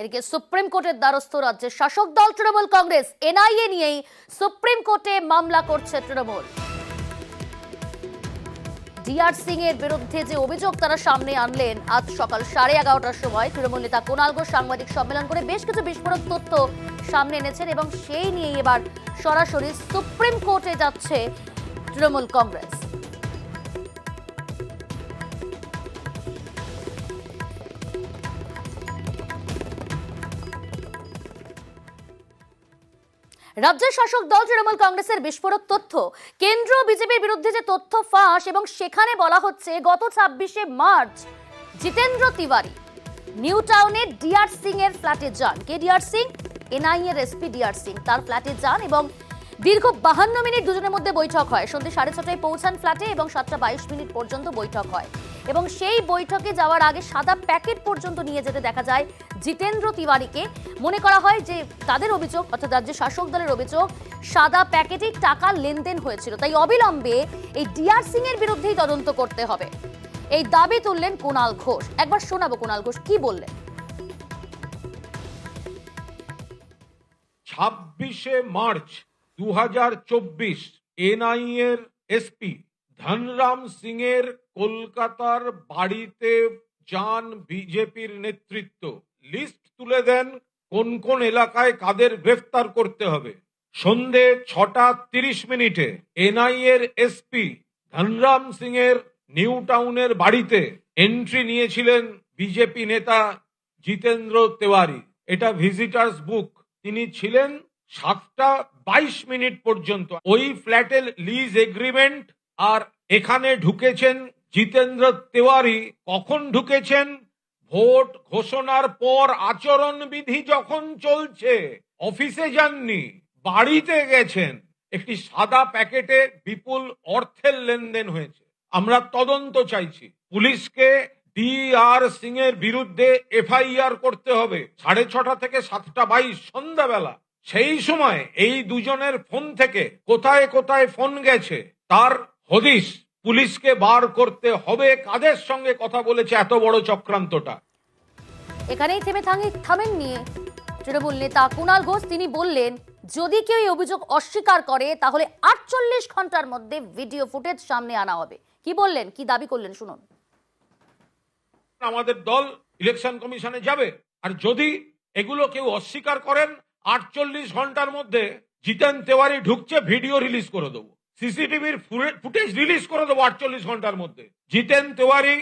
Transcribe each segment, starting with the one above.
এদিকে সুপ্রিম কোর্টের দ্বারস্থ রাজ্যের শাসক দল তৃণমূল কংগ্রেস। এনআইএ নিয়েই সুপ্রিম কোর্টে মামলা করছে তৃণমূল। ডিআর সিং এর বিরুদ্ধে যে অভিযোগ তারা সামনে আনলেন, আজ সকাল 11:30টার সময় তৃণমূল নেতা কুণাল ঘোষ সাংবাদিক সম্মেলন করে বেশ কিছু বিস্ফোরক তথ্য সামনে এনেছেন এবং সেই নিয়ে এবার সরাসরি সুপ্রিম কোর্টে যাচ্ছে তৃণমূল কংগ্রেস। রাজ্যের শাসক দল তৃণমূল কংগ্রেসের বিস্ফোরক তথ্য, কেন্দ্র বিজেপির বিরুদ্ধে যে তথ্য ফাঁস এবং সেখানে বলা হচ্ছে গত 26শে মার্চ জিতেন্দ্র তিওয়ারি নিউ টাউনের ডিআর সিং এর ফ্ল্যাটে যান। কে ডিআর সিং? এনআইএ এর এসপি ডিআর সিং তার ফ্ল্যাটে যান এবং দীর্ঘ 52 মিনিট দুজনের মধ্যে বৈঠক হয়। সন্ধ্যে 6:30টায় পৌঁছান ফ্ল্যাটে এবং 7:22 পর্যন্ত বৈঠক হয় এবং সেই বৈঠকে যাওয়ার আগে সাদা প্যাকেট পর্যন্ত নিয়ে যেতে দেখা যায় জিতেন্দ্র তিওয়ারিকে। মনে করা হয় যে তাদের অভিযোগ, অর্থাৎ রাজ্যের শাসক দলের অভিযোগ, সাদা প্যাকেটে টাকা লেনদেন হয়েছিল, তাই অবিলম্বে এই ডিআর সিং এর বিরুদ্ধেই তদন্ত করতে হবে, এই দাবি তুললেন কুণাল ঘোষ। একবার শোনাবো কুণাল ঘোষ কি বললেন। 26শে মার্চ 2024 এনআইএ এর এসপি ধনরাম সিং এর কলকাতার বাড়িতে যান বিজেপির নেতৃত্ব। লিস্ট তুলে দেন কোন কোন এলাকায় কাদের গ্রেফতার করতে হবে। সন্ধে 6:30 এনআইএ এর এসপি ধনরাম সিং এর নিউ টাউনের বাড়িতে এন্ট্রি নিয়েছিলেন বিজেপি নেতা জিতেন্দ্র তিওয়ারি। এটা ভিজিটার্স বুক। তিনি ছিলেন 7:22 পর্যন্ত ওই ফ্ল্যাটের লিজ এগ্রিমেন্ট। আর এখানে ঢুকেছেন জিতেন্দ্র তিওয়ারি। কখন ঢুকেছেন? ভোট ঘোষণার পর আচরণবিধি যখন চলছে। অফিসে যাননি, বাড়িতে গেছেন। একটি সাদা প্যাকেটে বিপুল অর্থের লেনদেন হয়েছে। আমরা তদন্ত চাইছি। পুলিশকে ডিআর সিং এর বিরুদ্ধে এফআইআর করতে হবে। 6:30 থেকে 7:22 সন্ধ্যাবেলা। সেই সময় এই দুজনের ফোন থেকে কোথায় কোথায় ফোন গেছে তার হদিশ পুলিশকে বার করতে হবে। কাদের সঙ্গে কথা বলেছে এত বড় চক্রান্তটা। এখানেই থামেননি তৃণমূল নেতা কুণাল ঘোষ। তিনি বললেন যদি কেউ এই অভিযোগ অস্বীকার করে তাহলে 48 ঘন্টার মধ্যে ভিডিও ফুটেজ সামনে আনা হবে। কি বললেন, কি দাবি করলেন শুনুন। আমাদের দল ইলেকশন কমিশনে যাবে, আর যদি এগুলো কেউ অস্বীকার করেন 48 ঘন্টার মধ্যে জিতেন তিওয়ারি ঢুকছে ভিডিও রিলিজ করে দেবো, সিসিটিভির ফুটেজ রিলিজ করে দেবো 48 ঘন্টার মধ্যে। জিতেন তিওয়ারি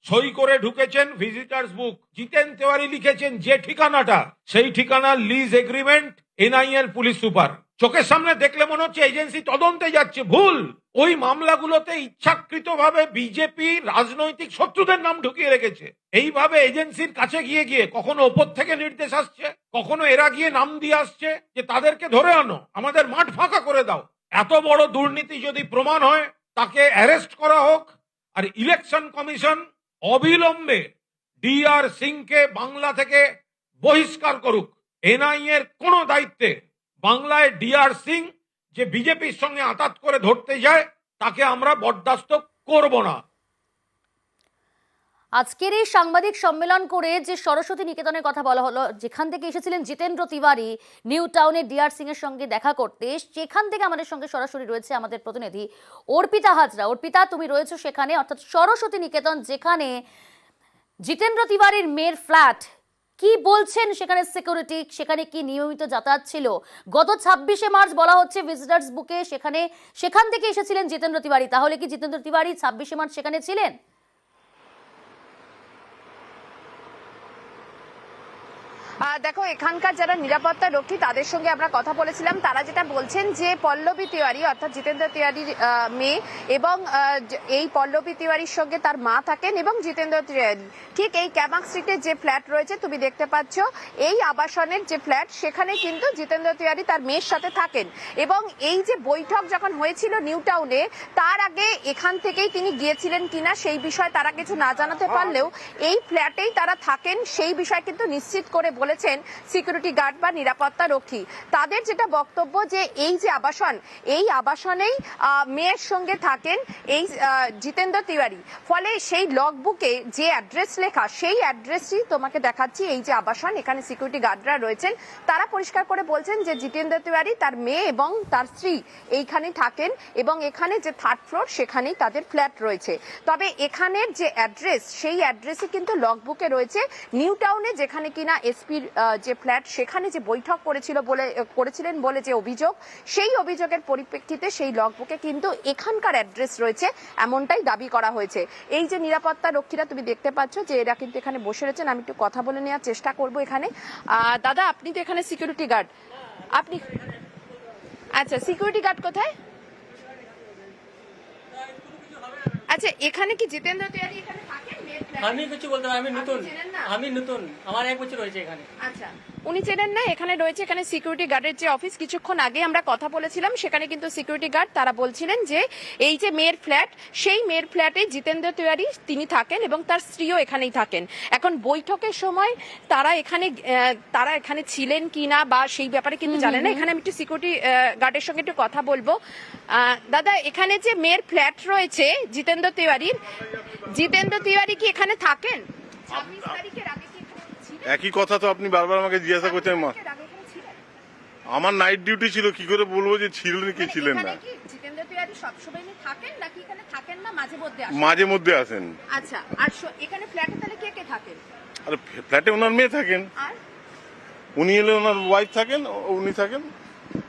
সই করে ঢুকেছেন ভিজিটার্স বুক। জিতেন তিওয়ারি লিখেছেন যে ঠিকানাটা, সেই ঠিকানার লিজ এগ্রিমেন্ট এনআইএর পুলিশ সুপার। চোখের সামনে দেখলে মনে হচ্ছে এজেন্সি তদন্তে যাচ্ছে। ভুল। ওই মামলাগুলোতে ইচ্ছাকৃতভাবে বিজেপি রাজনৈতিক শত্রুদের নাম ঢুকিয়ে রেখেছে। এইভাবে এজেন্সির কাছে গিয়ে গিয়ে কখনো ওপর থেকে নির্দেশ আসছে, কখনো এরা গিয়ে নাম দিয়ে আসছে যে তাদেরকে ধরে আনো, আমাদের মাঠ ফাঁকা করে দাও। এত বড় দুর্নীতি যদি প্রমাণ হয় তাকে অ্যারেস্ট করা হোক। আর ইলেকশন কমিশন অবিলম্বে ডিআর সিংকে বাংলা থেকে বহিষ্কার করুক। এনআইএ এর কোন দায়িত্বে বাংলায় ডিআর সিং যে বিজেপির সঙ্গে আঁতাত করে ধরতে যায় তাকে আমরা বরদাস্ত করব না। আজকের এই সাংবাদিক সম্মেলন করে যে সরস্বতী নিকেতনের কথা বলা হলো, যেখান থেকে এসেছিলেন জিতেন্দ্র তিওয়ারি নিউ টাউনে ডিআর সিং এর সঙ্গে দেখা করতে, সেখান থেকে আমাদের সঙ্গে সরাসরি রয়েছে আমাদের প্রতিনিধি অর্পিতা হাজরা। অর্পিতা, তুমি রয়েছে সেখানে, অর্থাৎ সরস্বতী নিকেতন, যেখানে জিতেন্দ্র তিওয়ারির মেয়ের ফ্ল্যাট। কি বলছেন সেখানে সিকিউরিটি? সেখানে কি নিয়মিত যাতায়াত ছিল? গত 26শে মার্চ বলা হচ্ছে ভিজিটার্স বুকে সেখান থেকে এসেছিলেন জিতেন্দ্র তিওয়ারি। তাহলে কি জিতেন্দ্র তিওয়ারি 26শে মার্চ সেখানে ছিলেন? দেখো, এখানকার যারা নিরাপত্তা রক্ষী তাদের সঙ্গে আমরা কথা বলেছিলাম। তারা যেটা বলছেন যে পল্লবী তিওয়ারি অর্থাৎ জিতেন্দ্র তিওয়ারির মেয়ে এবং এই পল্লবী তিওয়ারির সঙ্গে তার মা থাকেন এবং জিতেন্দ্র তিওয়ারি ঠিক এই ক্যামাক স্ট্রিটের যে ফ্ল্যাট রয়েছে তুমি দেখতে পাচ্ছ, এই আবাসনের যে ফ্ল্যাট, সেখানে কিন্তু জিতেন্দ্র তিওয়ারি তার মেয়ের সাথে থাকেন। এবং এই যে বৈঠক যখন হয়েছিল নিউ টাউনে, তার আগে এখান থেকেই তিনি গিয়েছিলেন কিনা সেই বিষয়ে তারা কিছু না জানাতে পারলেও এই ফ্ল্যাটেই তারা থাকেন সেই বিষয় কিন্তু নিশ্চিত করে বলেছেন সিকিউরিটি গার্ড বা নিরাপত্তা রক্ষী। তাদের যেটা বক্তব্য যে এই যে আবাসন, এই আবাসনেই মেয়ের সঙ্গে থাকেন এই জিতেন্দ্র তিওয়ারি। ফলে সেই লগবুকে যে অ্যাড্রেস লেখা, সেই অ্যাড্রেসই তোমাকে দেখাচ্ছি। এই যে আবাসন, এখানে সিকিউরিটি গার্ডরা রয়েছেন, তারা পরিষ্কার করে বলছেন যে জিতেন্দ্র তিওয়ারি, তার মেয়ে এবং তার স্ত্রী এইখানে থাকেন এবং এখানে যে 3rd ফ্লোর সেখানেই তাদের ফ্ল্যাট রয়েছে। তবে এখানের যে অ্যাড্রেস, সেই অ্যাড্রেসে কিন্তু লগবুকে রয়েছে নিউ টাউনে, যেখানে কিনা এসপির যে ফ্ল্যাট, সেখানে যে বৈঠক করেছিলেন বলে যে অভিযোগ, সেই অভিযোগের পরিপ্রেক্ষিতে সেই লগবুকে কিন্তু এখানকার অ্যাড্রেস রয়েছে, এমনটাই দাবি করা হয়েছে। এই যে নিরাপত্তা রক্ষীরা তুমি দেখতে পাচ্ছ যে এরা কিন্তু এখানে বসে রয়েছেন। আমি একটু কথা বলে নেওয়ার চেষ্টা করব এখানে। দাদা, আপনি তো এখানে সিকিউরিটি গার্ড, আপনি আচ্ছা সিকিউরিটি গার্ড কোথায়? আচ্ছা, এখানে কি জিতেন্দ্র তিওয়ারি এখানে থাকেন? আমি কিছু বলতে পারি, আমি নতুন, আমার 1 বছর হয়েছে এখানে। আচ্ছা, উনি চেনেন না? এখানে রয়েছে, এখানে সিকিউরিটি গার্ডের যে অফিস, কিছুক্ষণ আগে আমরা কথা বলেছিলাম, সেখানে কিন্তু সিকিউরিটি গার্ড তারা বলছিলেন যে এই যে মেয়ের ফ্ল্যাট, সেই মেয়ের ফ্ল্যাটে জিতেন্দ্র তিওয়ারি তিনি থাকেন এবং তার স্ত্রীও এখানেই থাকেন। এখন বৈঠকের সময় তারা এখানে ছিলেন কিনা বা সেই ব্যাপারে কিন্তু জানেন না। এখানে আমি একটু সিকিউরিটি গার্ডের সঙ্গে একটু কথা বলবো। দাদা, এখানে যে মেয়ের ফ্ল্যাট রয়েছে জিতেন্দ্র তিওয়ারি কি এখানে থাকেন? 26 তারিখের আগে কি এখানে ছিলেন? একই কথা তো আপনি বারবার আমাকে জিজ্ঞাসা করছেন। আমার নাইট ডিউটি ছিল, কি করে বলবো যে ছিলেন কি ছিলেন না? জিতেন্দ্র তিওয়ারি সবসময় থাকেন নাকি এখানে থাকেন না মাঝে মধ্যে আসেন? মাঝে মধ্যে আসেন। আচ্ছা, আর এখানে ফ্ল্যাটে তাহলে কে কে থাকেন? আর ফ্ল্যাটে ওনার মেয়ে থাকেন, আর উনি এলে ওনার ওয়াইফ থাকেন, উনি থাকেন।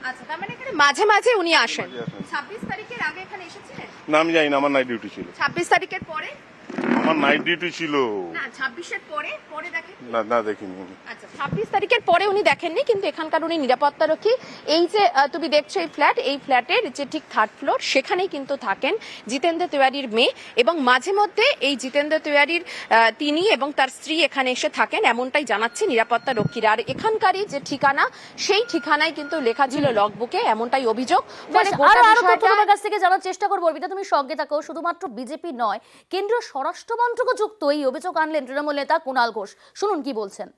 আচ্ছা, তার মানে এখানে মাঝে মাঝে উনি আসেন। 26 তারিখের আগে এখানে এসেছিলেন? না, আমি জানি না, আমার নাইট ডিউটি ছিল। 26 তারিখের পরে? আমার নাইট ডিউটি ছিল। না, 26 এর পরে দেখেন? না দেখিনি। আচ্ছা, 26 তারিখের পরে উনি দেখেননি, কিন্তু এখানকার উনি নিরাপত্তা রক্ষী। এই যে তুমি দেখছো এই ফ্ল্যাট, এই ফ্ল্যাটের যে ঠিক 3rd ফ্লোর, সেখানেই কিন্তু থাকেন জিতেন্দ্র তিওয়ারির মেয়ে এবং মাঝে মধ্যে এই জিতেন্দ্র তিওয়ারির তিনি এবং তার স্ত্রী এখানে এসে থাকেন, এমনটাই জানাচ্ছে নিরাপত্তা রক্ষীরা। আর এখানকারই যে ঠিকানা, সেই ঠিকানায় কিন্তু লেখা ছিল লগবুকে, এমনটাই অভিযোগ। তোমার কাছ থেকে জানার চেষ্টা করবো। অর্পিতা, তুমি সঙ্গে থাকো। শুধুমাত্র বিজেপি নয়, কেন্দ্রীয় স্বরাষ্ট্র মন্ত্রকও যুক্ত এই অভিযোগ আনলেন তৃণমূল নেতা কুণাল ঘোষ। শুনুন কি বলছেন।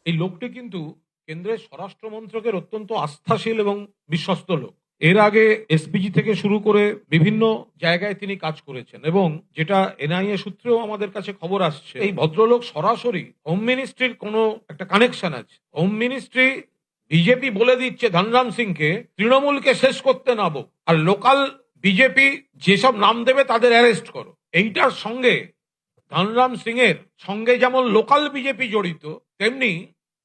এই লোকটি কিন্তু কেন্দ্রের স্বরাষ্ট্র মন্ত্রকের অত্যন্ত আস্থাশীল এবং বিশ্বস্ত লোক। এর আগে এসপিজি থেকে শুরু করে বিভিন্ন জায়গায় তিনি কাজ করেছেন এবং যেটা এনআইএ সূত্রেও আমাদের কাছে খবর আসছে, এই ভদ্রলোক সরাসরি হোম মিনিস্ট্রির কোনো একটা কানেকশন আছে। হোম মিনিস্ট্রি বিজেপি বলে দিচ্ছে ধনরাম সিংকে তৃণমূলকে শেষ করতে নাবো, আর লোকাল বিজেপি যেসব নাম দেবে তাদের অ্যারেস্ট করো। এইটার সঙ্গে ধনরাম সিং এর সঙ্গে যেমন লোকাল বিজেপি জড়িত, তেমনি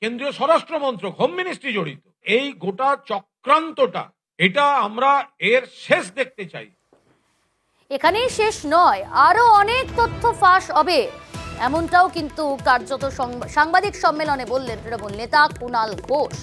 কেন্দ্রীয় স্বরাষ্ট্র মন্ত্রক, হোম মিনিস্ট্রি জড়িত। এই গোটা চক্রান্তটা, এটা আমরা এর শেষ দেখতে চাই। এখানেই শেষ নয়, আরো অনেক তথ্য ফাঁস হবে, এমনটাও কিন্তু কার্যত সাংবাদিক সম্মেলনে বললেন তৃণমূল নেতা কুণাল ঘোষ।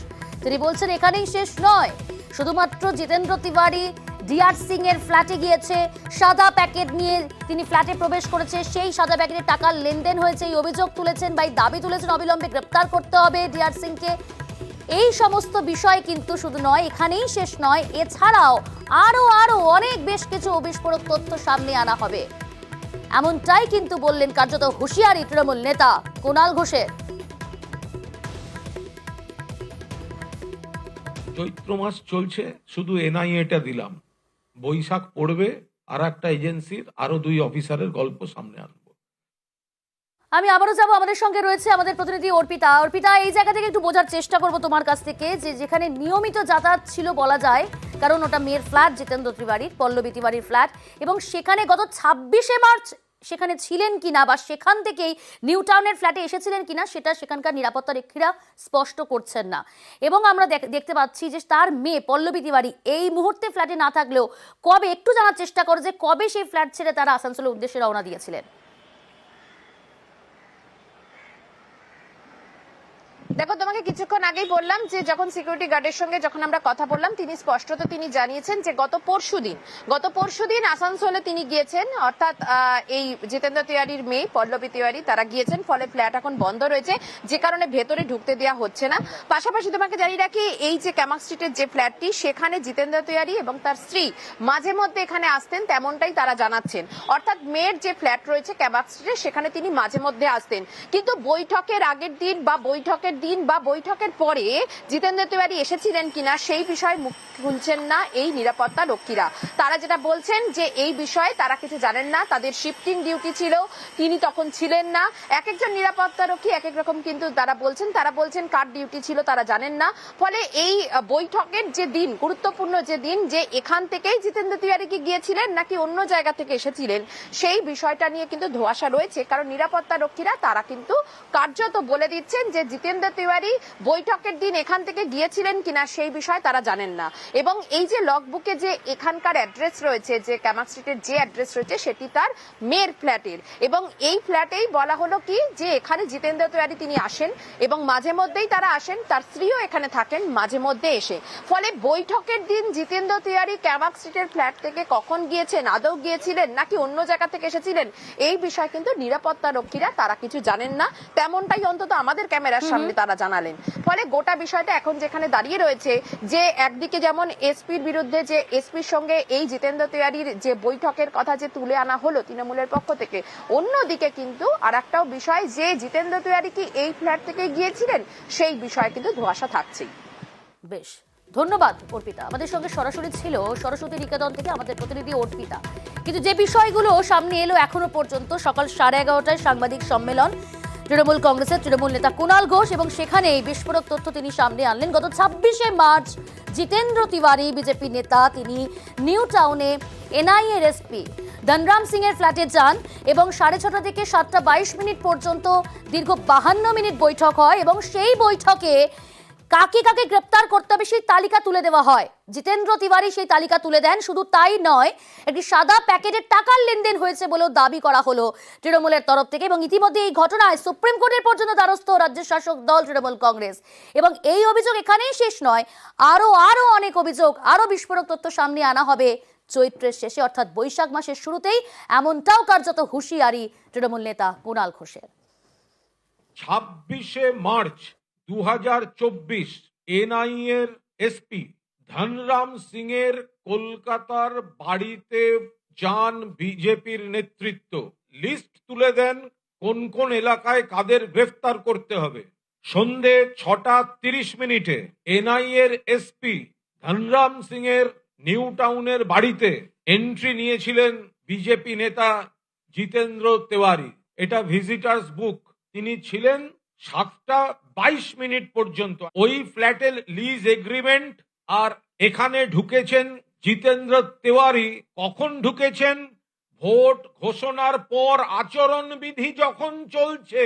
তিনি বলছেন এখানেই শেষ নয়, শুধুমাত্র জিতেন্দ্র তিওয়ারি ডিআর সিং এর ফ্ল্যাটে গিয়েছে, সাদা প্যাকেট নিয়ে তিনি ফ্ল্যাটে প্রবেশ করেছে, সেই সাদা প্যাকেটে টাকার লেনদেন হয়েছে, এই অভিযোগ তুলেছেন বা দাবি তুলেছেন অবিলম্বে গ্রেপ্তার করতে হবে ডিআর সিংকে। এই সমস্ত বিষয় কিন্তু শুধু নয়, এখানেই শেষ নয়, এছাড়াও আরো অনেক বেশ কিছু বিস্ফোরক তথ্য সামনে আনা হবে, এমনটাই কিন্তু বললেন কার্যত হুঁশিয়ারি তৃণমূল নেতা কুণাল ঘোষের। চৈত্র মাস চলছে, শুধু এনআইএটা দিলাম, বৈশাখ পড়বে, আর একটা এজেন্সির আরো 2 অফিসারের গল্প সামনে আনবো। আমি আবারও যাব, আমাদের সঙ্গে রয়েছে আমাদের প্রতিনিধি অর্পিতা। অর্পিতা, এই জায়গা থেকে একটু বোঝার চেষ্টা করব তোমার কাছ থেকে যে যেখানে নিয়মিত যাতায়াত ছিল বলা যায়, কারণ ওটা মেয়ের ফ্ল্যাট, জিতেন্দ্র তিওয়ারির, পল্লবী তিওয়ারির ফ্ল্যাট, এবং সেখানে গত 26শে মার্চ সেখানে ছিলেন কিনা বা সেখান থেকেই নিউ টাউনের ফ্ল্যাটে এসেছিলেন কিনা সেটা সেখানকার নিরাপত্তা রক্ষীরা স্পষ্ট করছেন না। এবং আমরা দেখতে পাচ্ছি যে তার মেয়ে পল্লবী তিওয়ারি এই মুহূর্তে ফ্ল্যাটে না থাকলেও কবে, একটু জানার চেষ্টা করো যে কবে সেই ফ্ল্যাট ছেড়ে তারা আসানসোলের উদ্দেশ্যে রওনা দিয়েছিলেন। দেখো, তোমাকে কিছুক্ষণ আগেই বললাম যে যখন সিকিউরিটি গার্ডের সঙ্গে যখন আমরা কথা বললাম, তিনি স্পষ্টত তিনি জানিয়েছেন যে গত পরশুদিন আসানসোলে তিনি গিয়েছেন, অর্থাৎ এই জিতেন্দ্র তিওয়ারির মেয়ে পল্লবী তিওয়ারি তারা গিয়েছেন, ফলে ফ্ল্যাট এখন বন্ধ রয়েছে, যে কারণে ভেতরে ঢুকতে দেওয়া হচ্ছে না। পাশাপাশি তোমাকে জানিয়ে রাখি, এই যে ক্যামাক স্ট্রিটের যে ফ্ল্যাটটি, সেখানে জিতেন্দ্র তিওয়ারি এবং তার স্ত্রী মাঝে মধ্যে এখানে আসতেন, তেমনটাই তারা জানাচ্ছেন। অর্থাৎ মেয়ের যে ফ্ল্যাট রয়েছে ক্যামাক স্ট্রিটে, সেখানে তিনি মাঝে মধ্যে আসতেন, কিন্তু বৈঠকের আগের দিন বা বৈঠকের পরে জিতেন্দ্র তিওয়ারি এসেছিলেন কিনা সেই বিষয়ে মুখ খুলছেন না এই নিরাপত্তা রক্ষীরা। তারা যেটা বলছেন যে এই বিষয়ে তারা কিছু জানেন না, তাদের শিফটিং ডিউটি ছিল, তিনি তখন ছিলেন না। এক একজন নিরাপত্তা রক্ষী এক এক রকম কিন্তু তারা বলছেন কার ডিউটি ছিল তারা জানেন না। ফলে এই বৈঠকের যে দিন, গুরুত্বপূর্ণ যে দিন, যে এখান থেকেই জিতেন্দ্র তিওয়ারি কি গিয়েছিলেন নাকি অন্য জায়গা থেকে এসেছিলেন, সেই বিষয়টা নিয়ে কিন্তু ধোঁয়াশা রয়েছে। কারণ নিরাপত্তা রক্ষীরা তারা কিন্তু কার্যত বলে দিচ্ছেন যে জিতেন্দ্র তিওয়ারি বৈঠকের দিন এখান থেকে গিয়েছিলেন কিনা সেই বিষয়ে তারা জানেন না। এবং এই যে লগবুকে যে এখানকার অ্যাড্রেস রয়েছে, যে ক্যামাক স্ট্রিটের যে অ্যাড্রেস রয়েছে, সেটি তার মেয়ের ফ্ল্যাটের, এবং এই ফ্ল্যাটেই বলা হলো কি যে এখানে জিতেন্দ্র তিওয়ারি তিনি আসেন এবং মাঝে মধ্যেই তারা আসেন, তার স্ত্রীও এখানে থাকেন মাঝে মধ্যে এসে। ফলে বৈঠকের দিন জিতেন্দ্র তিওয়ারি ক্যামাক স্ট্রিটের ফ্ল্যাট থেকে কখন গিয়েছেন, আদৌ গিয়েছিলেন নাকি অন্য জায়গা থেকে এসেছিলেন, এই বিষয়ে কিন্তু নিরাপত্তা রক্ষীরা তারা কিছু জানেন না, তেমনটাই অন্তত আমাদের ক্যামেরার সামনে তারা জানালেন। ফলে গোটা বিষয়টা এখন যেখানে দাঁড়িয়ে রয়েছে, যে একদিকে যেমন এসপির বিরুদ্ধে, যে এসপির সঙ্গে এই জিতেন্দ্র তিওয়ারির যে বৈঠকের কথা যে তুলে আনা হলো তৃণমূলের পক্ষ থেকে, অন্যদিকে কিন্তু আর একটাও বিষয় যে জিতেন্দ্র তিওয়ারি কি এই ফ্ল্যাট থেকে গিয়েছিলেন, সেই বিষয়ে কিন্তু ধোঁয়াশা থাকছেই। বেশ, ধন্যবাদ অর্পিতা। আমাদের সঙ্গে সরাসরি ছিল সরস্বতী নিকেতন থেকে আমাদের প্রতিনিধি অর্পিতা। কিন্তু যে বিষয়গুলো সামনে এলো এখনো পর্যন্ত, সকাল 11:30টায় সাংবাদিক সম্মেলন তৃণমূল কংগ্রেসের তৃণমূল নেতা কুণাল ঘোষ, এবং সেখানে এই বিস্ফোরক তথ্য তিনি সামনে আনলেন। গত 26শে মার্চ জিতেন্দ্র তিওয়ারি বিজেপি নেতা, তিনি নিউ টাউনে এনআইএ এর এসপি ধনরাম সিং এর ফ্ল্যাটে যান এবং 6:30 থেকে 7:22 পর্যন্ত দীর্ঘ 52 মিনিট বৈঠক হয়, এবং সেই বৈঠকে কাকে কাকে গ্রেপ্তার করতে হবে সেই তালিকা তুলে দেওয়া হয়। জিতেন্দ্র তিওয়ারি সেই তালিকা তুলে দেন। শুধু তাই নয়, একটি সাদা প্যাকেটের টাকার লেনদেন হয়েছে বলেও দাবি করা হলো তৃণমূলের তরফ থেকে, এবং ইতিমধ্যে এই ঘটনায় সুপ্রিম কোর্টের পর্যন্ত দ্বারস্থ রাজ্যের শাসক দল তৃণমূল কংগ্রেস। এবং এই অভিযোগ এখানেই শেষ নয়, আরো অনেক অভিযোগ, আরো বিস্ফোরক তথ্য সামনে আনা হবে চৈত্রের শেষে, অর্থাৎ বৈশাখ মাসের শুরুতেই, এমনটাও কার্যত হুঁশিয়ারি তৃণমূল নেতা কুণাল ঘোষের। 26শে মার্চ 2024 এনআইএর এসপি ধনরাম সিং এর কলকাতার বাড়িতে যান বিজেপির নেতৃত্ব। লিস্ট তুলে দেন কোন কোন এলাকায় কাদের গ্রেফতার করতে হবে। সন্ধে 6:30 এনআইএর এসপি ধনরাম সিং এর নিউ টাউনের বাড়িতে এন্ট্রি নিয়েছিলেন বিজেপি নেতা জিতেন্দ্র তিওয়ারি। এটা ভিজিটার্স বুক। তিনি ছিলেন 7:22 পর্যন্ত ওই ফ্ল্যাটের লিজ এগ্রিমেন্ট, আর এখানে ঢুকেছেন জিতেন্দ্র তিওয়ারি। কখন ঢুকেছেন? ভোট ঘোষণার পর আচরণবিধি যখন চলছে।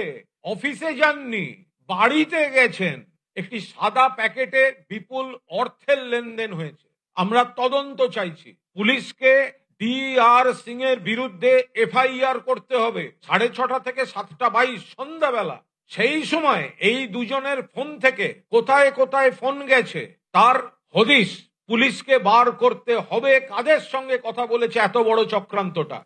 অফিসে যাননি, বাড়িতে গেছেন। একটি সাদা প্যাকেটে বিপুল অর্থের লেনদেন হয়েছে। আমরা তদন্ত চাইছি। পুলিশকে DR সিং এর বিরুদ্ধে FIR করতে হবে। 6:30 থেকে 7:22 সন্ধ্যাবেলা, সেই সময় এই দুজনের ফোন থেকে কোথায় কোথায় ফোন গেছে তার হদিশ পুলিশকে বার করতে হবে। কাদের সঙ্গে কথা বলেছে এত বড় চক্রান্তটা।